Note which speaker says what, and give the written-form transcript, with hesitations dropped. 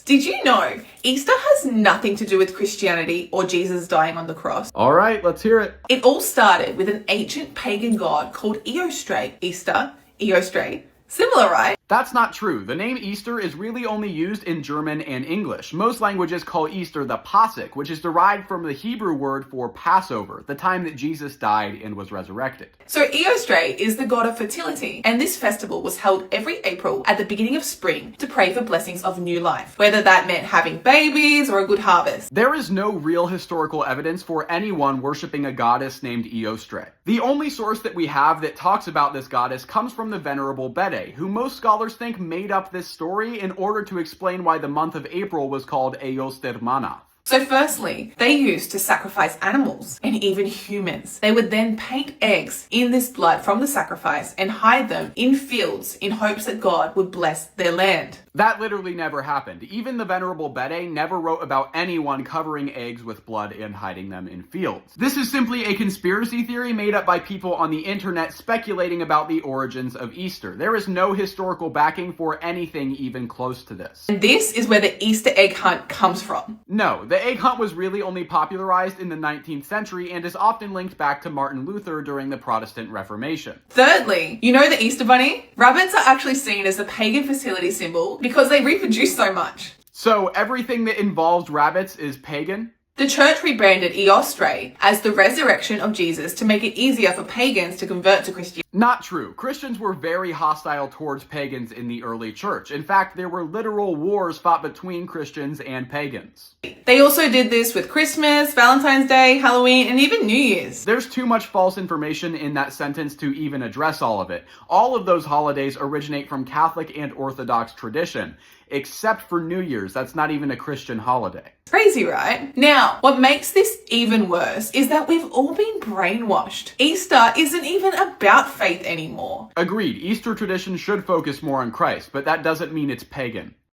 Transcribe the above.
Speaker 1: Did you know Easter has nothing to do with Christianity or Jesus dying on the cross?
Speaker 2: All right, let's hear it.
Speaker 1: It all started with an ancient pagan god called Eostre. Easter, Eostre. Similar, right?
Speaker 2: That's not true. The name Easter is really only used in German and English. Most languages call Easter the Pasuk, which is derived from the Hebrew word for Passover, the time that Jesus died and was resurrected.
Speaker 1: So Eostre is the god of fertility, and this festival was held every April at the beginning of spring to pray for blessings of new life, whether that meant having babies or a good harvest.
Speaker 2: There is no real historical evidence for anyone worshipping a goddess named Eostre. The only source that we have that talks about this goddess comes from the Venerable Bede, who most scholars think made up this story in order to explain why the month of April was called Eostermana.
Speaker 1: So firstly, they used to sacrifice animals and even humans. They would then paint eggs in this blood from the sacrifice and hide them in fields in hopes that God would bless their land.
Speaker 2: That literally never happened. Even the Venerable Bede never wrote about anyone covering eggs with blood and hiding them in fields. This is simply a conspiracy theory made up by people on the internet speculating about the origins of Easter. There is no historical backing for anything even close to this.
Speaker 1: And this is where the Easter egg hunt comes from.
Speaker 2: No, the egg hunt was really only popularized in the 19th century and is often linked back to Martin Luther during the Protestant Reformation.
Speaker 1: Thirdly, you know the Easter Bunny? Rabbits are actually seen as a pagan fertility symbol because they reproduce so much.
Speaker 2: So everything that involves rabbits is pagan?
Speaker 1: The church rebranded Eostre as the resurrection of Jesus to make it easier for pagans to convert to Christianity.
Speaker 2: Not true. Christians were very hostile towards pagans in the early church. In fact, there were literal wars fought between Christians and pagans.
Speaker 1: They also did this with Christmas, Valentine's Day, Halloween, and even New Year's.
Speaker 2: There's too much false information in that sentence to even address all of it. All of those holidays originate from Catholic and Orthodox tradition, except for New Year's. That's not even a Christian holiday.
Speaker 1: Crazy, right? Now, what makes this even worse is that we've all been brainwashed. Easter isn't even about faith anymore.
Speaker 2: Agreed, Easter tradition should focus more on Christ, but that doesn't mean it's pagan.